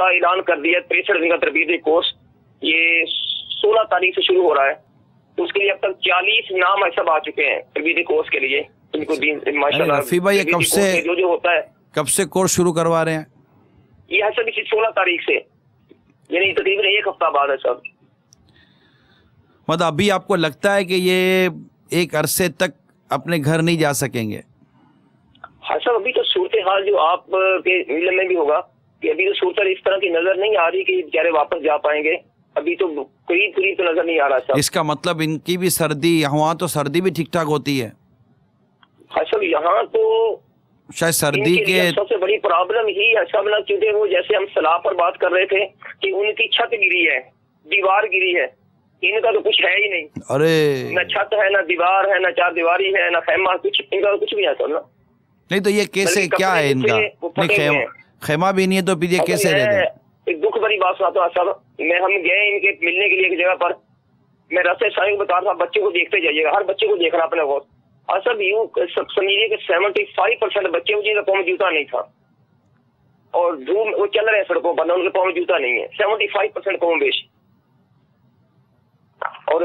کا اعلان کر دیا 63 دن کا تربیتی کورس، یہ 16 تاریخ سے شروع ہو رہا ہے. اس کے لیے اب تک 40 نام سب آ چکے ہیں تربیتی کورس کے لیے. ان کو ماشاءاللہ رفیع بھائی یہ جو ہوتا ہے کب سے کورس شروع کروا رہے ہیں؟ یہ ہے سب اسی 16 تاریخ سے، یعنی تقریباً ایک ہفتہ بعد ہے سب. مطلب ابھی آپ کو لگتا ہے کہ یہ ایک عرصے تک اپنے گھر نہیں جا سکیں گے؟ ہاں صاحب ابھی تو صورتحال جو آپ کے علم میں بھی ہوگا کہ ابھی تو صورتحال اس طرح کی نظر نہیں آ رہی کہ بیچارے واپس جا پائیں گے. ابھی تو قریب تو نظر نہیں آ رہا صاحب. اس کا مطلب ان کی بھی سردی، وہاں تو سردی بھی ٹھیک ٹھاک ہوتی ہے؟ ہاں صاحب یہاں تو شاید سردی کے سب سے بڑی پرابلم ہی ہے صاحب نا، کیونکہ وہ جیسے ہم سیلاب پر بات کر رہے تھے کہ ان کی چھت گری ہے، دیوار گری ہے، ان کا تو کچھ ہے ہی نہیں. ارے نہ چھت ہے، نہ دیوار ہے، نہ چار دیواری ہے، نہ خیمہ، کچھ ان کا کچھ بھی ہے سر نا. نہیں تو یہ کیسے کیا ہے ان کا؟ نہیں خیمہ بھی نہیں ہے تو پھر یہ کیسے رہتے ہیں؟ ایک دکھ بڑی بات سناتا ہوں صاحب. ہم گئے ان کے ملنے کے لیے ایک جگہ پر، میں راستے سائیں کو بتا رہا تھا بچے کو دیکھتے جائیے گا، ہر بچے کو دیکھ رہا اپنے غور. اور سب یوں سمجھیے کہ 75% بچے جن کا پاؤں میں جوتا نہیں تھا، اور دھوپ وہ چل رہے ہیں سڑکوں پر، ان کے پاؤں میں جوتا نہیں ہے. 75% پاؤں بیش. اور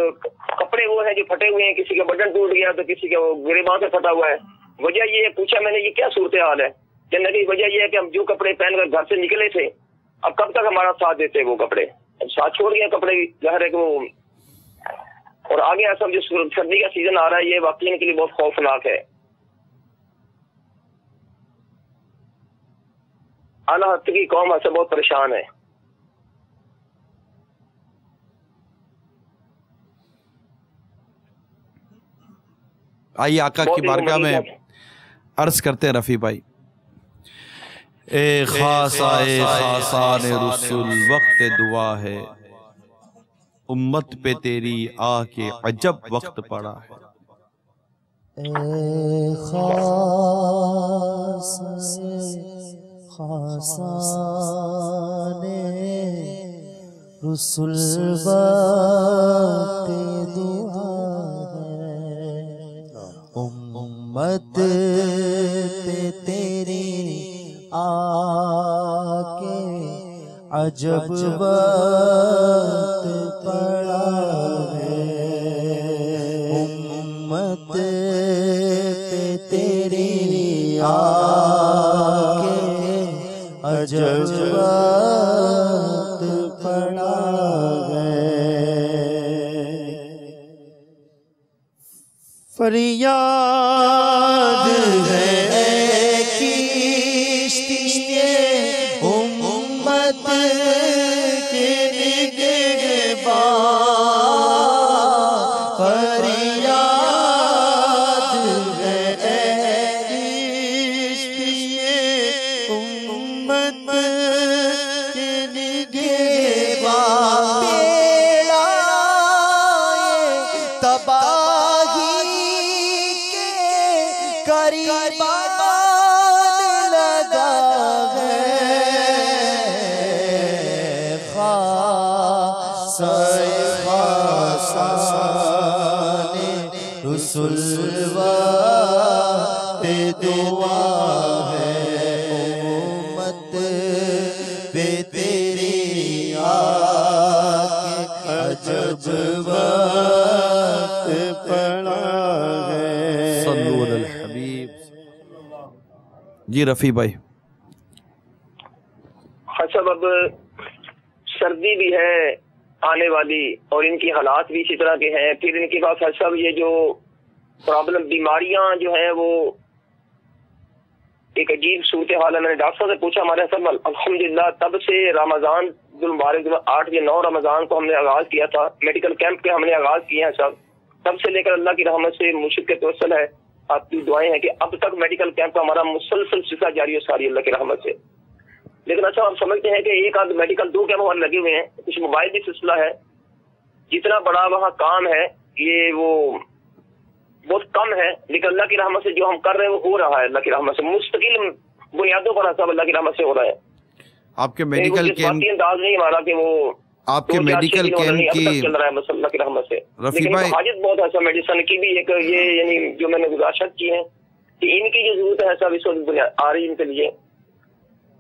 کپڑے وہ ہیں جو پھٹے ہوئے ہیں، کسی کا بٹن ٹوٹ گیا تو کسی کا وہ گریباں سے پھٹا ہوا ہے. وجہ یہ ہے، پوچھا میں نے یہ کیا صورتحال ہے؟ کہنے لگی وجہ یہ ہے کہ ہم جو کپڑے پہن کر گھر سے نکلے تھے اب کب تک ہمارا ساتھ دیتے وہ کپڑے، اب ساتھ چھوڑ گئے کپڑے. ظاہر ہے کہ وہ اور آگے ایسا جو سردی کا سیزن آ رہا ہے یہ واقعی ان کے لیے بہت خوفناک ہے. اعلیٰ حد کی قوم ایسا بہت پریشان ہے. آئیے آقا کی بارگاہ میں عرض کرتے ہیں رفیع بھائی. اے خاصان رسول وقت دعا ہے، امت پہ تیری آ کے عجب وقت پڑا ہے. اے خاصان رسول وقت دعا ہے، امت پہ تیری آ کے عجب وقت پڑا ہے، امت پہ تیری آ کے عجب وقت پڑا ہے. فریاد ہے کشتی امت کے نگہباں، فریاد ہے کشتی امت کے نگہباں، بیڑا تباہی کے قریبان لگا ہے. خاصان رسول وقت دعا ہے، امت پہ تیری آ کے عجب وقت پڑا ہے. صلو علی الحبیب. جی رفیع بھائی. حسب اب سردی بھی ہے آنے والی اور ان کی حالات بھی اسی طرح کے ہیں. پھر ان کے پاس سب یہ جو پرابلم بیماریاں جو ہیں وہ ایک عجیب صورتحال ہے. میں نے ڈاکٹر صاحب سے پوچھا، ہمارے سب الحمدللہ تب سے رمضان المبارک 8 یا 9 رمضان کو ہم نے آغاز کیا تھا، میڈیکل کیمپ کے ہم نے آغاز کیا ہے سب، تب سے لے کر اللہ کی رحمت سے مرشد کے توسل ہے، آپ کی دعائیں ہیں کہ اب تک میڈیکل کیمپ کا ہمارا مسلسل سلسلہ جاری ہو ساری اللہ کی رحمت سے. لیکن اچھا ہم سمجھتے ہیں کہ ایک آدھ میڈیکل 2 کیمپ وہاں لگے ہوئے ہیں، کچھ موبائل بھی سلسلہ ہے. جتنا بڑا وہاں کام ہے یہ وہ بہت کم ہے، لیکن اللہ کی رحمت سے جو ہم کر رہے ہیں وہ ہو رہا ہے. اللہ کی رحمت سے مستقل بنیادوں پر سب اللہ کی رحمت سے ہو رہا ہے. آپ کے میڈیکل کیمپ انداز نہیں ہمارا کہ وہ آپ کے میڈیکل کیمپ کی چل رہا ہے بس اللہ کی رحمت سے. رفیع بھائی حاجت بہت ہے میڈیسن کی بھی ایک یہ یعنی جو میں نے گزارشت کی ہے کہ ان کی جو ضرورت ہے سب اس وقت آ رہی ان کے لیے.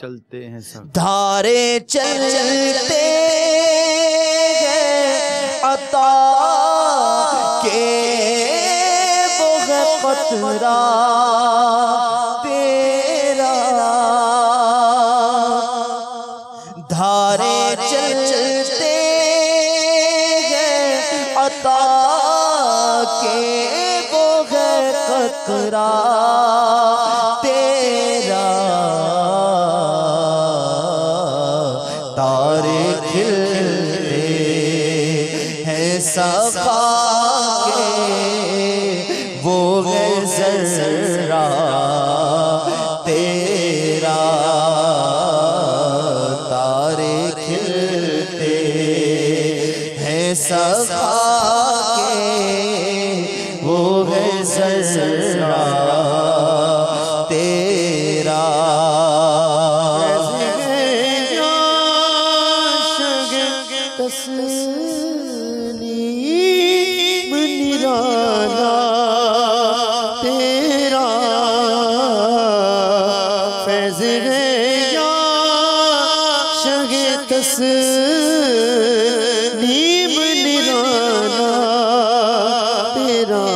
چلتے ہیں سب دھارے چلتے ہیں عطا کے وہ ہے قطرہ تیرا، دھارے چلتے ہیں عطا کے وہ ہے قطرہ تیرا، تارے کھلتے ہیں صفا کے وہ ہے ذرہ تیرا، تارے کھلتے ہیں صفا کے وہ ہے ذرہ تیرا، تسلیم نرالا تیرا، فیض ہے یا شگ تسلیم نرالا تیرا،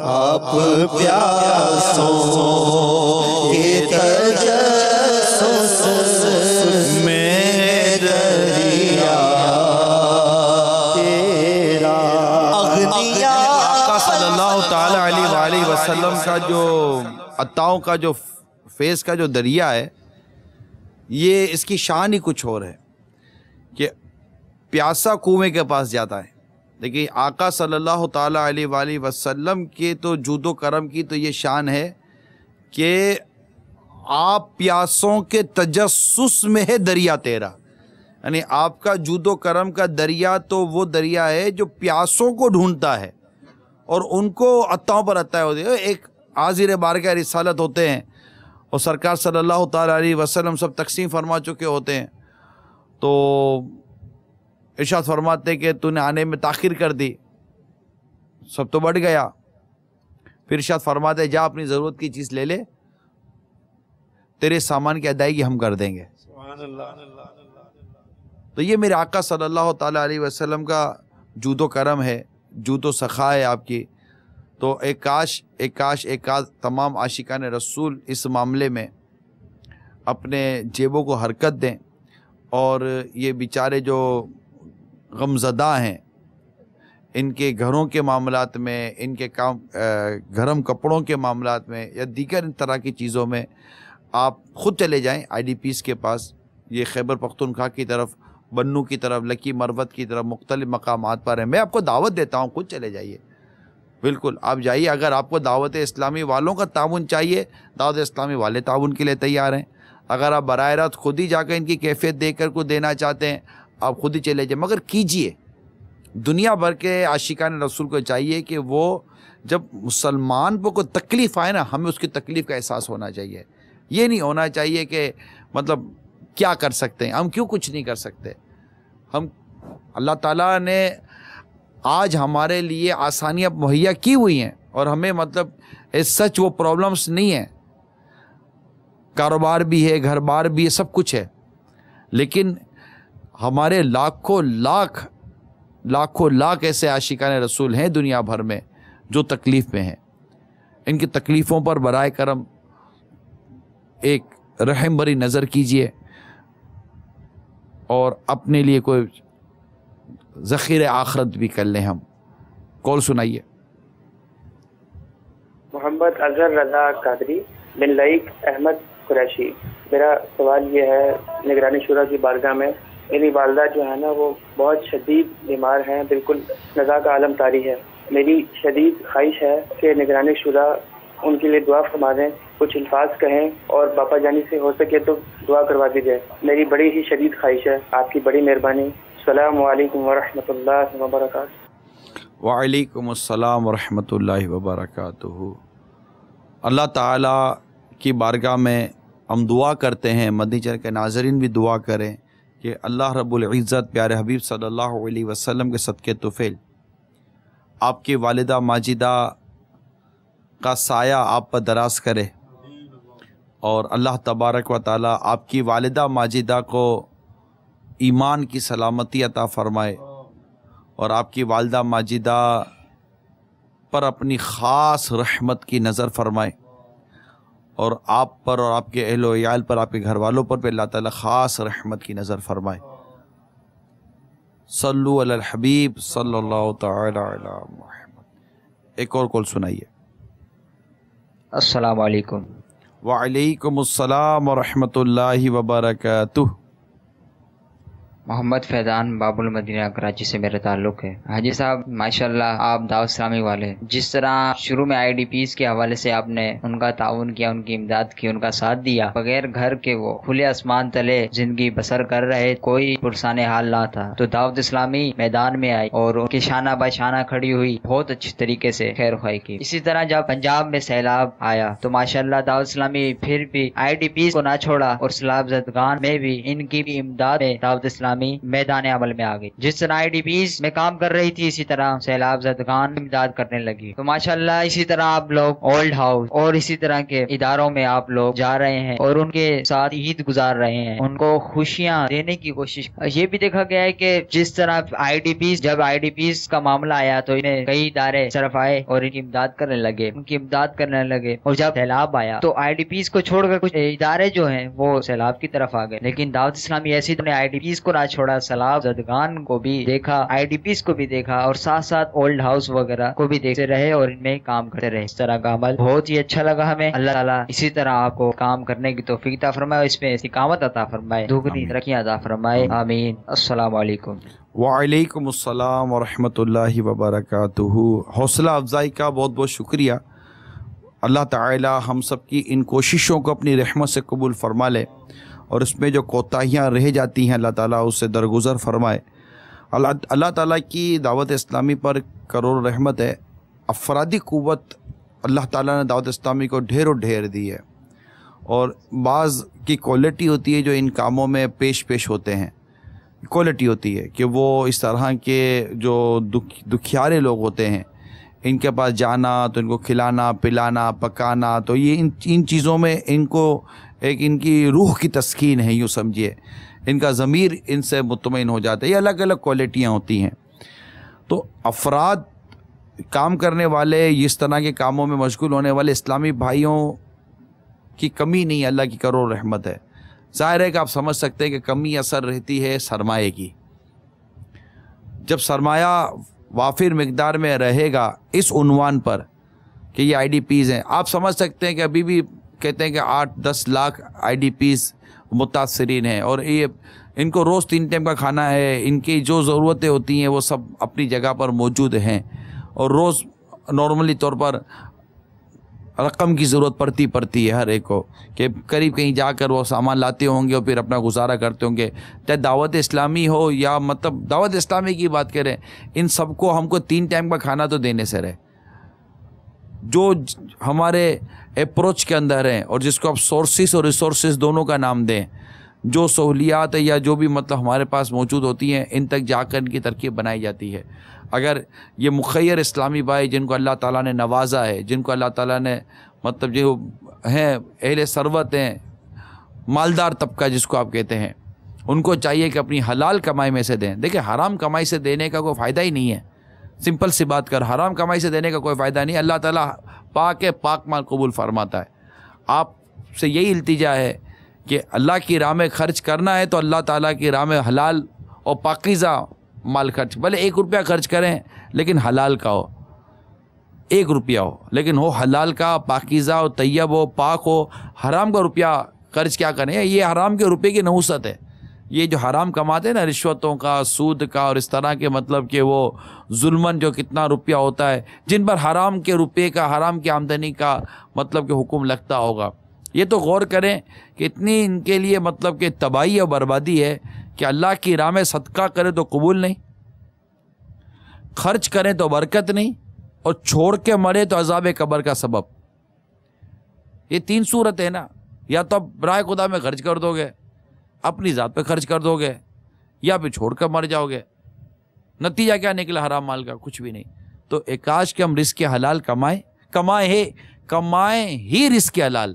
آپ پیاسوں کے تجسس میں دریا تیرا، آقا صلی اللہ تعالی علیہ وآلہ وسلم کا جو عطاؤں کا جو فیض کا جو دریا ہے، یہ اس کی شان ہی کچھ اور ہے کہ پیاسا کنویں کے پاس جاتا ہے، لیکن آقا صلی اللہ تعالی علیہ وآلہ وسلم کے تو جود و کرم کی تو یہ شان ہے کہ آپ پیاسوں کے تجسس میں ہے دریا تیرا، یعنی آپ کا جود و کرم کا دریا تو وہ دریا ہے جو پیاسوں کو ڈھونڈتا ہے اور ان کو عطاؤں پر عطا ہوتی ہے۔ ایک حاضر بارگاہ رسالت ہوتے ہیں اور سرکار صلی اللہ تعالی علیہ وسلم سب تقسیم فرما چکے ہوتے ہیں، تو ارشاد فرماتے کہ تو نے آنے میں تاخیر کر دی، سب تو بڑھ گیا، پھر ارشاد فرماتے جا اپنی ضرورت کی چیز لے لے، تیرے سامان کی ادائیگی ہم کر دیں گے۔ تو یہ میرے آقا صلی اللہ تعالی علیہ وسلم کا جود و کرم ہے، جود و سخا ہے آپ کی۔ تو ایک کاش تمام عاشقان رسول اس معاملے میں اپنے جیبوں کو حرکت دیں، اور یہ بیچارے جو غمزدہ ہیں، ان کے گھروں کے معاملات میں، ان کے گرم کپڑوں کے معاملات میں یا دیگر ان طرح کی چیزوں میں آپ خود چلے جائیں آئی ڈی پیز کے پاس، یہ خیبر پختونخوا کی طرف، بنو کی طرف، لکی مروت کی طرف مختلف مقامات پر ہیں۔ میں آپ کو دعوت دیتا ہوں، خود چلے جائیے، بالکل آپ جائیے۔ اگر آپ کو دعوت اسلامی والوں کا تعاون چاہیے، دعوت اسلامی والے تعاون کے لیے تیار ہیں۔ اگر آپ براہ راست خود ہی جا کر ان کی کیفیت دیکھ کر کو دینا چاہتے ہیں، آپ خود ہی چلے جائیں، مگر کیجئے۔ دنیا بھر کے عاشقان رسول کو چاہیے کہ وہ جب مسلمان پر کوئی تکلیف آئے نا، ہمیں اس کی تکلیف کا احساس ہونا چاہیے۔ یہ نہیں ہونا چاہیے کہ مطلب کیا کر سکتے ہیں، ہم کیوں کچھ نہیں کر سکتے۔ ہم اللہ تعالیٰ نے آج ہمارے لیے آسانیاں مہیا کی ہوئی ہیں، اور ہمیں مطلب سچ وہ پرابلمس نہیں ہیں، کاروبار بھی ہے، گھر بار بھی ہے، سب کچھ ہے، لیکن ہمارے لاکھوں لاکھ ایسے عاشقان رسول ہیں دنیا بھر میں جو تکلیف میں ہیں۔ ان کی تکلیفوں پر برائے کرم ایک رحم بری نظر کیجئے، اور اپنے لیے کوئی ذخیرہ آخرت بھی کر لیں۔ ہم کال سنائیے۔ محمد اظہر رضا قادری بن لائق احمد قریشی۔ میرا سوال یہ ہے، نگرانی شورا کی بارگاہ میں میری والدہ جو ہے نا وہ بہت شدید بیمار ہیں، بالکل نزا کا عالم طاری ہے۔ میری شدید خواہش ہے کہ نگرانی شورا ان کے لیے دعا فرما دیں، کچھ الفاظ کہیں، اور باپا جانی سے ہو سکے تو دعا کروا دی جائے۔ میری بڑی ہی شدید خواہش ہے، آپ کی بڑی مہربانی۔ السلام علیکم ورحمۃ اللہ وبرکاتہ۔ وعلیکم السلام ورحمۃ اللہ وبرکاتہ۔ اللہ تعالیٰ کی بارگاہ میں ہم دعا کرتے ہیں، مدنی چینل کے ناظرین بھی دعا کریں کہ اللہ رب العزت پیارے حبیب صلی اللہ علیہ وسلم کے صدقے طفیل آپ کی والدہ ماجدہ کا سایہ آپ پر دراز کرے، اور اللہ تبارک و تعالی آپ کی والدہ ماجدہ کو ایمان کی سلامتی عطا فرمائے اور آپ کی والدہ ماجدہ پر اپنی خاص رحمت کی نظر فرمائے، اور آپ پر اور آپ کے اہل و عیال پر، آپ کے گھر والوں پر بھی اللہ تعالیٰ خاص رحمت کی نظر فرمائے۔ صلو علی الحبیب صلی اللہ تعالی علی محمد۔ ایک اور کال سنائیے۔ السلام علیکم۔ وعلیکم السلام ورحمۃ اللہ وبرکاتہ۔ محمد فیضان باب المدینہ کراچی سے میرا تعلق ہے۔ حاجی صاحب ماشاءاللہ آپ دعوت اسلامی والے، جس طرح شروع میں آئی ڈی پیز کے حوالے سے آپ نے ان کا تعاون کیا، ان کی امداد کی، ان کا ساتھ دیا، بغیر گھر کے وہ کھلے آسمان تلے زندگی بسر کر رہے، کوئی پرسان حال نہ تھا، تو دعوت اسلامی میدان میں آئی اور ان کی شانہ بہ شانہ کھڑی ہوئی، بہت اچھی طریقے سے خیر خواہی کی۔ اسی طرح جب پنجاب میں سیلاب آیا تو ماشاءاللہ دعوت اسلامی پھر بھی آئی ڈی پیز کو نہ چھوڑا، اور سیلاب زدگان میں بھی ان کی بھی امداد میں دعوت اسلامی میدان عمل میں آ گئی۔ جس طرح آئی ڈی پیز میں کام کر رہی تھی، اسی طرح سیلاب زدگان میں امداد کرنے لگی۔ تو ماشاءاللہ اسی طرح آپ لوگ اولڈ ہاؤس اور اسی طرح کے اداروں میں آپ لوگ جا رہے ہیں اور ان کے ساتھ عید گزار رہے ہیں، ان کو خوشیاں دینے کی کوشش۔ یہ بھی دیکھا گیا ہے کہ جس طرح آئی ڈی پیز، جب آئی ڈی پیز کا معاملہ آیا تو انہیں کئی ادارے صرف آئے اور ان کی امداد کرنے لگے، اور جب سیلاب آیا تو آئی ڈی پیز کو چھوڑ کر کچھ ادارے جو ہیں وہ سیلاب کی طرف آ گئے، لیکن دعوت اسلامی ایسی نے آئی ڈی پیز کو نہ چھوڑا، سیلاب زدگان کو بھی دیکھا، آئی ڈی پیز کو بھی دیکھا، اور ساتھ ساتھ اولڈ ہاؤس وغیرہ کو بھی دیکھتے رہے اور ان میں کام کرتے رہے۔ اس طرح کا عمل بہت ہی اچھا لگا ہمیں۔ اللہ تعالیٰ اسی طرح آپ کو کام کرنے کی توفیق عطا فرمائے، اس میں استقامت عطا فرمائے، دگنی ترقیاں عطا فرمائے، آمین۔ السلام علیکم۔ وعلیکم السلام ورحمۃ اللہ وبرکاتہ۔ حوصلہ افزائی کا بہت بہت شکریہ۔ اللہ تعالی ہم سب کی ان کوششوں کو اپنی رحمت سے قبول فرما لے، اور اس میں جو کوتاہیاں رہ جاتی ہیں اللہ تعالیٰ اس سے درگزر فرمائے۔ اللہ تعالیٰ کی دعوت اسلامی پر کروڑ رحمت ہے۔ افرادی قوت اللہ تعالیٰ نے دعوت اسلامی کو ڈھیر دی ہے، اور بعض کی کوالٹی ہوتی ہے جو ان کاموں میں پیش ہوتے ہیں، کوالٹی ہوتی ہے کہ وہ اس طرح کے جو دکھیارے لوگ ہوتے ہیں، ان کے پاس جانا تو ان کو کھلانا پلانا پکانا، تو یہ ان چیزوں میں ان کو ایک ان کی روح کی تسکین ہے، یوں سمجھیے ان کا ضمیر ان سے مطمئن ہو جاتا ہے۔ یہ الگ الگ کوالٹیاں ہوتی ہیں۔ تو افراد کام کرنے والے، اس طرح کے کاموں میں مشغول ہونے والے اسلامی بھائیوں کی کمی نہیں، اللہ کی کروڑ رحمت ہے۔ ظاہر ہے کہ آپ سمجھ سکتے ہیں کہ کمی اثر رہتی ہے سرمایہ کی۔ جب سرمایہ وافر مقدار میں رہے گا اس عنوان پر کہ یہ آئی ڈی پیز ہیں، آپ سمجھ سکتے ہیں کہ ابھی بھی کہتے ہیں کہ 8-10 لاکھ آئی ڈی پیز متاثرین ہیں، اور یہ ان کو روز 3 ٹائم کا کھانا ہے، ان کی جو ضرورتیں ہوتی ہیں وہ سب اپنی جگہ پر موجود ہیں، اور روز نارملی طور پر رقم کی ضرورت پڑتی ہے ہر ایک کو، کہ قریب کہیں جا کر وہ سامان لاتے ہوں گے اور پھر اپنا گزارا کرتے ہوں گے۔ چاہے دعوت اسلامی ہو یا مطلب دعوت اسلامی کی بات کریں، ان سب کو ہم کو 3 ٹائم کا کھانا تو دینے سے رہے۔ جو ہمارے اپروچ کے اندر ہیں، اور جس کو آپ سورسز اور ریسورسز دونوں کا نام دیں، جو سہولیات یا جو بھی مطلب ہمارے پاس موجود ہوتی ہیں، ان تک جا کر ان کی ترکیب بنائی جاتی ہے۔ اگر یہ مخیر اسلامی بھائی جن کو اللہ تعالیٰ نے نوازا ہے، جن کو اللہ تعالیٰ نے مطلب جو ہیں اہل ثروت ہیں، مالدار طبقہ جس کو آپ کہتے ہیں، ان کو چاہیے کہ اپنی حلال کمائی میں سے دیں۔ دیکھیں حرام کمائی سے دینے کا کوئی فائدہ ہی نہیں ہے، سمپل سی بات کر، حرام کمائی سے دینے کا کوئی فائدہ نہیں۔ اللہ تعالیٰ پاک مال قبول فرماتا ہے۔ آپ سے یہی التجا ہے کہ اللہ کی راہ میں خرچ کرنا ہے تو اللہ تعالیٰ کی راہ میں حلال اور پاکیزہ مال خرچ، بھلے 1 روپیہ خرچ کریں لیکن حلال کا ہو، 1 روپیہ ہو لیکن ہو حلال کا، پاکیزہ ہو، طیب ہو، پاک ہو۔ حرام کا روپیہ خرچ کیا کریں؟ یہ حرام کے روپے کی نحوست ہے۔ یہ جو حرام کماتے ہیں نا، رشوتوں کا، سود کا اور اس طرح کے مطلب کہ وہ ظلمن جو کتنا روپیہ ہوتا ہے، جن پر حرام کے روپے کا، حرام کی آمدنی کا مطلب کہ حکم لگتا ہوگا، یہ تو غور کریں کہ اتنی ان کے لیے مطلب کہ تباہی اور بربادی ہے کہ اللہ کی راہ میں صدقہ کرے تو قبول نہیں، خرچ کریں تو برکت نہیں، اور چھوڑ کے مرے تو عذاب قبر کا سبب۔ یہ 3 صورت ہے نا، یا تو آپ راہ خدا میں خرچ کر دو گے، اپنی ذات پہ خرچ کر دو گے، یا پھر چھوڑ کر مر جاؤ گے۔ نتیجہ کیا نکلا حرام مال کا؟ کچھ بھی نہیں۔ تو کاش کہ ہم رزق حلال کمائیں ہی رزق حلال۔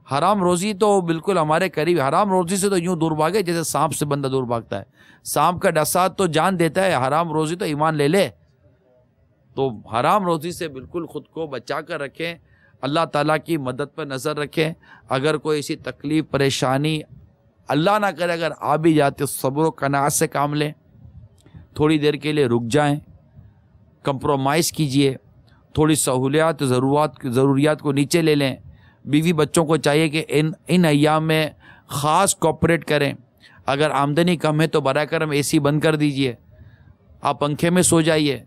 حرام روزی تو بالکل ہمارے قریب، حرام روزی سے تو یوں دور بھاگے جیسے سانپ سے بندہ دور بھاگتا ہے. سانپ کا ڈسا تو جان دیتا ہے، حرام روزی تو ایمان لے لے. تو حرام روزی سے بالکل خود کو بچا کر رکھیں، اللہ تعالیٰ کی مدد پر نظر رکھیں. اگر کوئی ایسی تکلیف پریشانی اللہ نہ کرے اگر آ بھی جاتے، صبر و قناعت سے کام لیں، تھوڑی دیر کے لیے رک جائیں، کمپرومائز کیجئے، تھوڑی سہولیات ضروریات کو نیچے لے لیں. بیوی بچوں کو چاہیے کہ ان ایام میں خاص کوپریٹ کریں. اگر آمدنی کم ہے تو براہ کرم اے سی بند کر دیجئے، آپ پنکھے میں سو جائیے،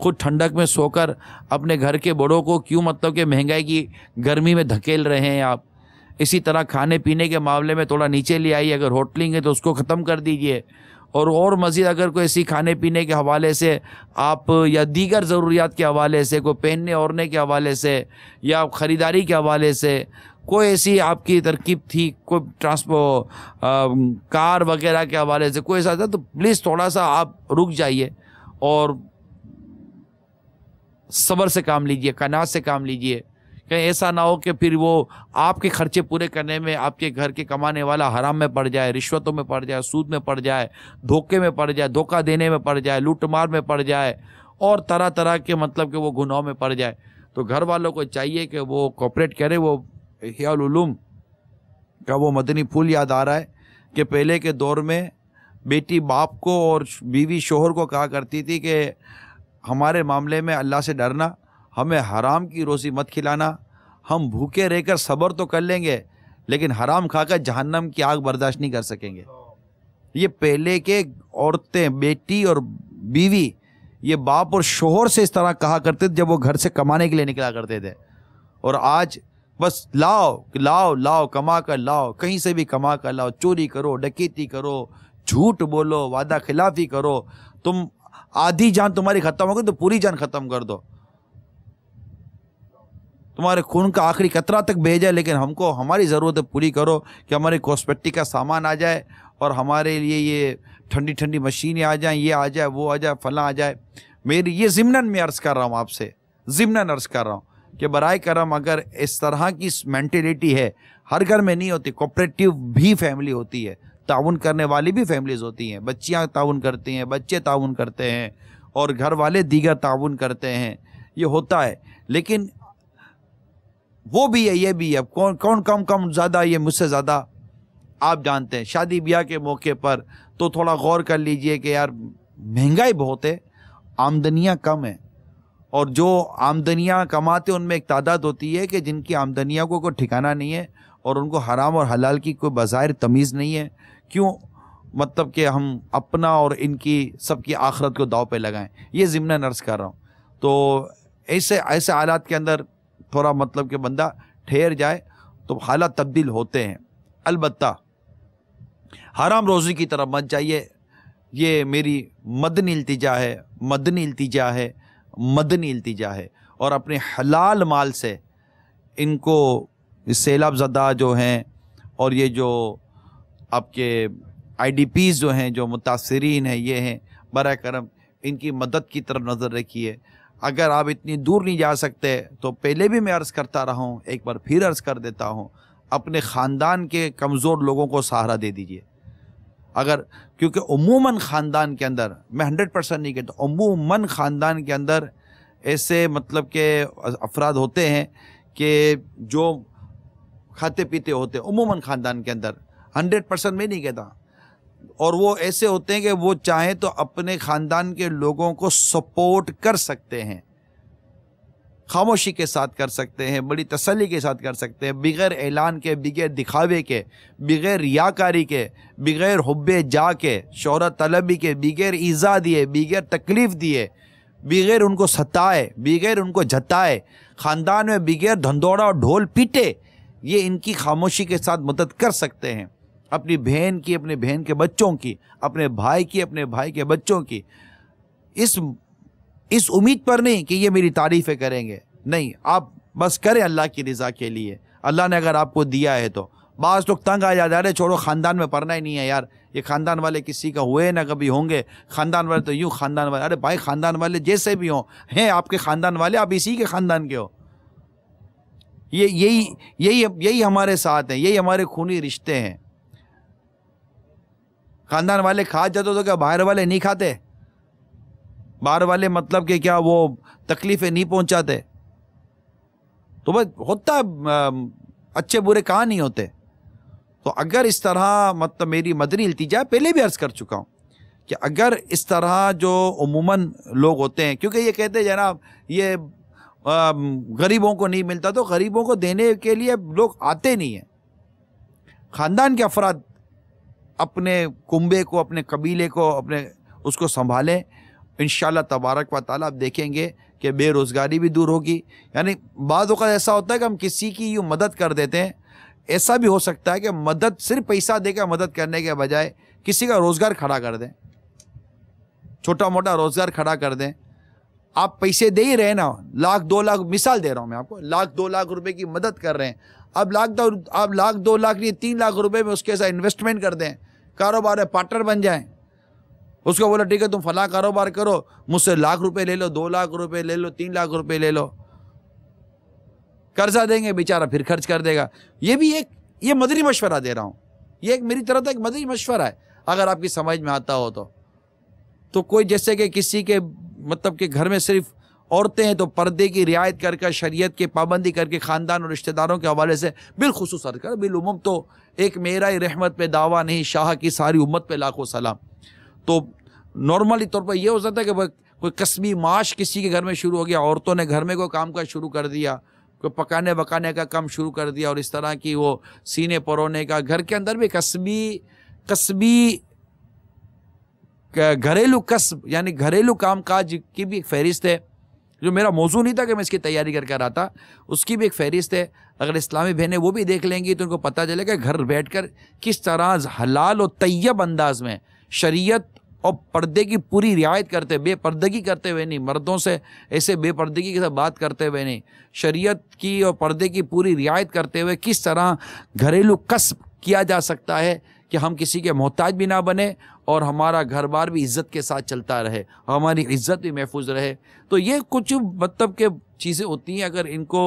خود ٹھنڈک میں سو کر اپنے گھر کے بڑوں کو کیوں مطلب کہ مہنگائی کی گرمی میں دھکیل رہے ہیں آپ. اسی طرح کھانے پینے کے معاملے میں تھوڑا نیچے لے آئیے، اگر ہوٹلنگ ہے تو اس کو ختم کر دیجئے. اور مزید اگر کوئی ایسی کھانے پینے کے حوالے سے آپ یا دیگر ضروریات کے حوالے سے، کوئی پہننے اوڑھنے کے حوالے سے یا خریداری کے حوالے سے کوئی ایسی آپ کی ترکیب تھی، کوئی کار وغیرہ کے حوالے سے کوئی ایسا تھا، تو پلیز تھوڑا سا آپ رک جائیے اور صبر سے کام لیجئے، قناعت سے کام لیجئے. کہیں ایسا نہ ہو کہ پھر وہ آپ کے خرچے پورے کرنے میں آپ کے گھر کے کمانے والا حرام میں پڑ جائے، رشوتوں میں پڑ جائے، سود میں پڑ جائے، دھوکے میں پڑ جائے، دھوکہ دینے میں پڑ جائے، لوٹ مار میں پڑ جائے، اور طرح طرح کے مطلب کہ وہ گناہوں میں پڑ جائے. تو گھر والوں کو چاہیے کہ وہ کوپریٹ کرے. وہ احیاء العلوم کا وہ مدنی پھول یاد آ رہا ہے کہ پہلے کے دور میں بیٹی باپ کو اور بیوی شوہر کو کہا کرتی تھی کہ ہمارے معاملے میں اللہ سے ڈرنا، ہمیں حرام کی روزی مت کھلانا، ہم بھوکے رہ کر صبر تو کر لیں گے لیکن حرام کھا کر جہنم کی آگ برداشت نہیں کر سکیں گے. یہ پہلے کے عورتیں، بیٹی اور بیوی، یہ باپ اور شوہر سے اس طرح کہا کرتے تھے جب وہ گھر سے کمانے کے لیے نکلا کرتے تھے. اور آج بس لاؤ لاؤ لاؤ، کما کر لاؤ، کہیں سے بھی کما کر لاؤ، چوری کرو، ڈکیتی کرو، جھوٹ بولو، وعدہ خلافی کرو. تم آدھی جان تمہاری ختم ہو گئی تو پوری جان ختم کر دو، تمہارے خون کا آخری قطرہ تک بھیجا، لیکن ہم کو ہماری ضرورتیں پوری کرو کہ ہمارے کاسمیٹک کا سامان آ جائے اور ہمارے لیے یہ ٹھنڈی ٹھنڈی مشینیں آ جائیں، یہ آ جائے، وہ آ جائے، فلاں آ جائے. میری یہ ضمناً میں عرض کر رہا ہوں آپ سے، ضمناً عرض کر رہا ہوں کہ برائے کرم اگر اس طرح کی مینٹیلیٹی ہے، ہر گھر میں نہیں ہوتی، کوپریٹیو بھی فیملی ہوتی ہے، تعاون کرنے والی بھی فیملیز ہوتی ہیں، بچیاں تعاون کرتی ہیں، بچے تعاون کرتے ہیں اور گھر والے دیگر تعاون کرتے ہیں، یہ ہوتا ہے. لیکن وہ بھی ہے، یہ بھی ہے. کون کم زیادہ، یہ مجھ سے زیادہ آپ جانتے ہیں. شادی بیاہ کے موقع پر تو تھوڑا غور کر لیجئے کہ یار مہنگائی بہت ہے، آمدنیاں کم ہیں، اور جو آمدنیاں کماتے ان میں ایک تعداد ہوتی ہے کہ جن کی آمدنیوں کو کوئی ٹھکانہ نہیں ہے اور ان کو حرام اور حلال کی کوئی بظاہر تمیز نہیں ہے. کیوں مطلب کہ ہم اپنا اور ان کی سب کی آخرت کو داؤ پہ لگائیں. یہ ضمناً عرض کر رہا ہوں. تو ایسے حالات کے اندر تھوڑا مطلب کہ بندہ ٹھہر جائے تو حالات تبدیل ہوتے ہیں. البتہ حرام روزی کی طرف مت جائیے. یہ میری مدنی التجا ہے، مدنی التجا ہے، مدنی التجا ہے. اور اپنے حلال مال سے ان کو سیلاب زدہ جو ہیں اور یہ جو آپ کے IDPs جو ہیں، جو متاثرین ہیں، یہ ہیں، برائے کرم ان کی مدد کی طرف نظر رکھیے. اگر آپ اتنی دور نہیں جا سکتے تو پہلے بھی میں عرض کرتا رہا ہوں، ایک بار پھر عرض کر دیتا ہوں، اپنے خاندان کے کمزور لوگوں کو سہارا دے دیجئے. کیونکہ عموماً خاندان کے اندر، میں 100% نہیں کہتا، عموماً خاندان کے اندر ایسے مطلب کہ افراد ہوتے ہیں کہ جو کھاتے پیتے ہوتے ہیں، عموماً خاندان کے اندر، 100% میں نہیں کہتا. اور وہ ایسے ہوتے ہیں کہ وہ چاہیں تو اپنے خاندان کے لوگوں کو سپورٹ کر سکتے ہیں، خاموشی کے ساتھ کر سکتے ہیں، بڑی تسلی کے ساتھ کر سکتے ہیں، بغیر اعلان کے، بغیر دکھاوے کے، بغیر ریاکاری کے، بغیر حب جا کے، شہرت طلبی کے، بغیر ایذا دیے، بغیر تکلیف دیے، بغیر ان کو ستائے، بغیر ان کو جتائے، خاندان میں بغیر دھندوڑا اور ڈھول پیٹے، یہ ان کی خاموشی کے ساتھ مدد کر سکتے ہیں. اپنی بہن کی، اپنے بہن کے بچوں کی، اپنے بھائی کی، اپنے بھائی کے بچوں کی، اس امید پر نہیں کہ یہ میری تعریفیں کریں گے. نہیں، آپ بس کریں اللہ کی رضا کے لیے. اللہ نے اگر آپ کو دیا ہے تو. بعض لوگ تنگ آ جاتے ہیں، چھوڑو خاندان میں پڑھنا ہی نہیں ہے یار، یہ خاندان والے کسی کا ہوئے نہ کبھی ہوں گے، خاندان والے تو یوں خاندان والے. ارے بھائی، خاندان والے جیسے بھی ہوں ہیں آپ کے خاندان والے، آپ اسی کے خاندان کے ہو. یہی ہمارے ساتھ ہیں، یہی ہمارے خونی رشتے ہیں۔ خاندان والے کھا جاتے تو کیا باہر والے نہیں کھاتے؟ باہر والے مطلب کہ کیا وہ تکلیفیں نہیں پہنچاتے؟ تو بس ہوتا اچھے برے کہاں نہیں ہوتے۔ تو اگر اس طرح مطلب میری مدنی التجا پہلے بھی عرض کر چکا ہوں کہ اگر اس طرح جو عموماً لوگ ہوتے ہیں، کیونکہ یہ کہتے ہیں جناب یہ غریبوں کو نہیں ملتا، تو غریبوں کو دینے کے لیے لوگ آتے نہیں ہیں۔ خاندان کے افراد اپنے کنبے کو، اپنے قبیلے کو، اپنے اس کو سنبھالیں، انشاءاللہ تبارک و تعالیٰ آپ دیکھیں گے کہ بے روزگاری بھی دور ہوگی۔ یعنی بعض اوقات ایسا ہوتا ہے کہ ہم کسی کی یوں مدد کر دیتے ہیں، ایسا بھی ہو سکتا ہے کہ مدد صرف پیسہ دے کر مدد کرنے کے بجائے کسی کا روزگار کھڑا کر دیں، چھوٹا موٹا روزگار کھڑا کر دیں۔ آپ پیسے دے ہی رہے نا، 1,00,000 2,00,000، مثال دے رہا ہوں میں آپ کو، 1,00,000 2,00,000 روپے کی مدد کر رہے ہیں، اب 1,00,000 2,00,000 نہیں 3,00,000 روپے میں اس کے ساتھ انویسٹمنٹ کر دیں، کاروبار میں پارٹنر بن جائیں۔ اس کو بولا ٹھیک ہے تم فلاں کاروبار کرو، مجھ سے 1,00,000 روپے لے لو، 2,00,000 روپے لے لو، 3,00,000 روپے لے لو، قرضہ دیں گے بیچارہ، پھر خرچ کر دے گا۔ یہ مدنی مشورہ دے رہا ہوں، یہ ایک میری طرف سے ایک مدنی مشورہ ہے، اگر آپ کی سمجھ میں آتا ہو تو کوئی جیسے کہ کسی کے مطلب کہ گھر میں صرف عورتیں ہیں تو پردے کی رعایت کر شریعت کی پابندی کر کے خاندان اور رشتہ داروں کے حوالے سے بالخصوص عرض کر، بالعموم تو ایک میرا ہی رحمت پہ دعویٰ نہیں، شاہ کی ساری امت پہ لاکھوں سلام۔ تو نارملی طور پر یہ ہو سکتا ہے کہ کوئی کسبی معاش کسی کے گھر میں شروع ہو گیا، عورتوں نے گھر میں کوئی کام کا شروع کر دیا، کوئی پکانے بکانے کا کام شروع کر دیا، اور اس طرح کی وہ سینے پرونے کا، گھر کے اندر بھی کسبی گھریلو کسب یعنی گھریلو کام کاج کی بھی ایک فہرست ہے، جو میرا موضوع نہیں تھا کہ میں اس کی تیاری کر کے آتا، اس کی بھی ایک فہرست ہے۔ اگر اسلامی بہنیں وہ بھی دیکھ لیں گی تو ان کو پتہ چلے گا گھر بیٹھ کر کس طرح حلال و طیب انداز میں شریعت اور پردے کی پوری رعایت کرتے، بے پردگی کرتے ہوئے نہیں، مردوں سے ایسے بے پردگی کے ساتھ بات کرتے ہوئے نہیں، شریعت کی اور پردے کی پوری رعایت کرتے ہوئے کس طرح گھریلو کسب کیا جا سکتا ہے کہ ہم کسی کے محتاج بھی نہ بنے اور ہمارا گھر بار بھی عزت کے ساتھ چلتا رہے، ہماری عزت بھی محفوظ رہے۔ تو یہ کچھ مطلب کہ چیزیں ہوتی ہیں، اگر ان کو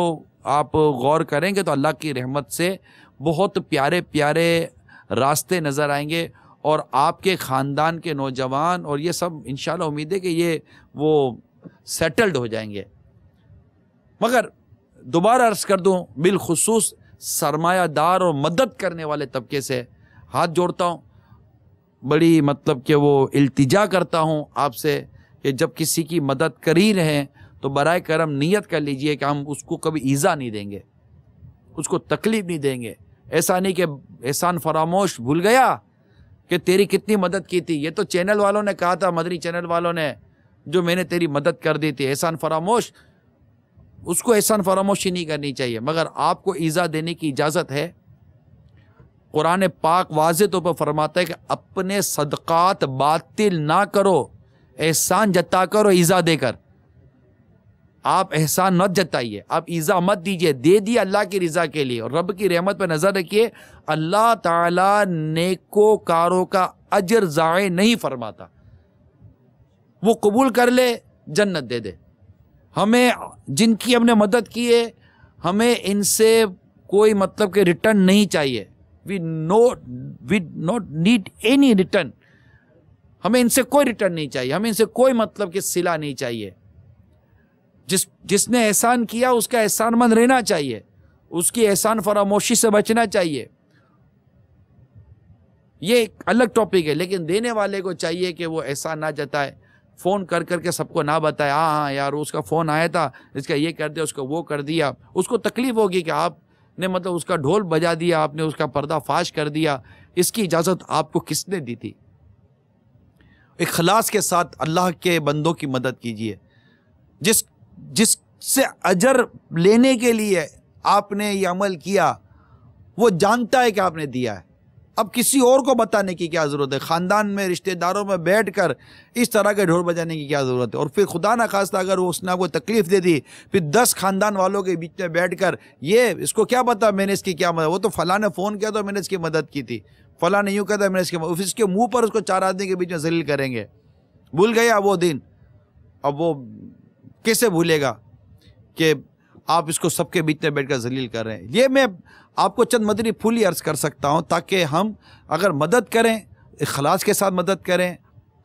آپ غور کریں گے تو اللہ کی رحمت سے بہت پیارے پیارے راستے نظر آئیں گے، اور آپ کے خاندان کے نوجوان اور یہ سب انشاءاللہ امید ہے کہ یہ وہ سیٹلڈ ہو جائیں گے۔ مگر دوبارہ عرض کر دوں، بالخصوص سرمایہ دار اور مدد کرنے والے طبقے سے ہاتھ جوڑتا ہوں، بڑی مطلب کہ وہ التجا کرتا ہوں آپ سے کہ جب کسی کی مدد کر ہی رہیں تو برائے کرم نیت کر لیجئے کہ ہم اس کو کبھی ایذا نہیں دیں گے، اس کو تکلیف نہیں دیں گے۔ ایسا نہیں کہ احسان فراموش بھول گیا کہ تیری کتنی مدد کی تھی، یہ تو چینل والوں نے کہا تھا، مدنی چینل والوں نے، جو میں نے تیری مدد کر دی تھی، احسان فراموش، اس کو احسان فراموشی نہیں کرنی چاہیے۔ مگر آپ کو ایذا دینے کی اجازت ہے۔ قرآن پاک واضح طور پر فرماتا ہے کہ اپنے صدقات باطل نہ کرو، احسان جتا کرو ایذا دے کر۔ آپ احسان مت جتائیے، آپ ایذا مت دیجئے، دے دیے اللہ کی رضا کے لیے، اور رب کی رحمت پہ نظر رکھیے، اللہ تعالیٰ نیکوکاروں کا اجر ضائع نہیں فرماتا، وہ قبول کر لے، جنت دے دے۔ ہمیں جن کی ہم نے مدد کی ہے، ہمیں ان سے کوئی مطلب کہ ریٹرن نہیں چاہیے، we not need any return، ہمیں ان سے کوئی ریٹرن نہیں چاہیے، ہمیں ان سے کوئی مطلب کہ صلہ نہیں چاہیے۔ جس نے احسان کیا اس کا احسان مند رہنا چاہیے، اس کی احسان فراموشی سے بچنا چاہیے، یہ ایک الگ ٹاپک ہے۔ لیکن دینے والے کو چاہیے کہ وہ احسان نہ جتائے، فون کر کے سب کو نہ بتائے، ہاں یار اس کا فون آیا تھا، اس کا یہ کر دیا، اس کا وہ کر دیا، اس کو تکلیف ہوگی کہ آپ نے مطلب اس کا ڈھول بجا دیا، آپ نے اس کا پردہ فاش کر دیا۔ اس کی اجازت آپ کو کس نے دی تھی؟ اخلاص کے ساتھ اللہ کے بندوں کی مدد کیجیے۔ جس سے اجر لینے کے لیے آپ نے یہ عمل کیا، وہ جانتا ہے کہ آپ نے دیا ہے، اب کسی اور کو بتانے کی کیا ضرورت ہے؟ خاندان میں رشتہ داروں میں بیٹھ کر اس طرح کے ڈھول بجانے کی کیا ضرورت ہے؟ اور پھر خدا نہ خواستہ اگر اس نے آپ کو تکلیف دے دی، پھر 10 خاندان والوں کے بیچ میں بیٹھ کر یہ اس کو کیا پتا میں نے اس کی کیا مدد، وہ تو فلاں نے فون کیا تو میں نے اس کی مدد کی تھی، فلاں نے یوں کہا تھا میں نے اس کی مدد، اس کے منہ پر اس کو 4 آدمی کے بیچ میں ذلیل کریں گے۔ بھول گیا وہ دن، اب وہ کیسے بھولے گا کہ آپ اس کو سب کے بیچ میں بیٹھ کر ذلیل کر رہے ہیں. یہ میں آپ کو چند مدنی پھول ہی عرض کر سکتا ہوں تاکہ ہم اگر مدد کریں اخلاص کے ساتھ مدد کریں.